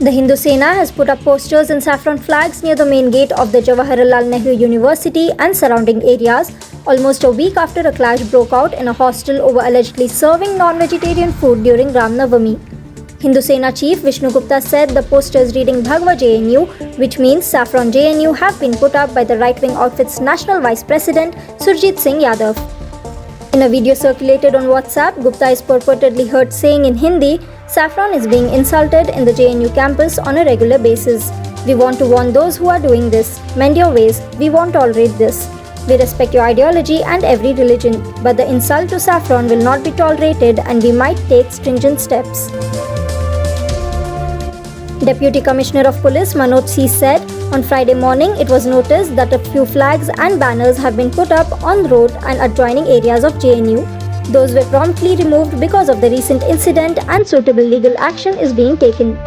The Hindu Sena has put up posters and saffron flags near the main gate of the Jawaharlal Nehru University and surrounding areas, almost a week after a clash broke out in a hostel over allegedly serving non-vegetarian food during Ram Navami. Hindu Sena chief Vishnu Gupta said the posters reading Bhagwa JNU, which means Saffron JNU, have been put up by the right-wing outfit's national vice president Surjit Singh Yadav. In a video circulated on WhatsApp, Gupta is purportedly heard saying in Hindi, "Saffron is being insulted in the JNU campus on a regular basis. We want to warn those who are doing this. Mend your ways. We won't tolerate this. We respect your ideology and every religion, but the insult to saffron will not be tolerated and we might take stringent steps." Deputy Commissioner of Police Manoj C said, on Friday morning it was noticed that a few flags and banners have been put up on the road and adjoining areas of JNU. Those were promptly removed because of the recent incident and suitable legal action is being taken.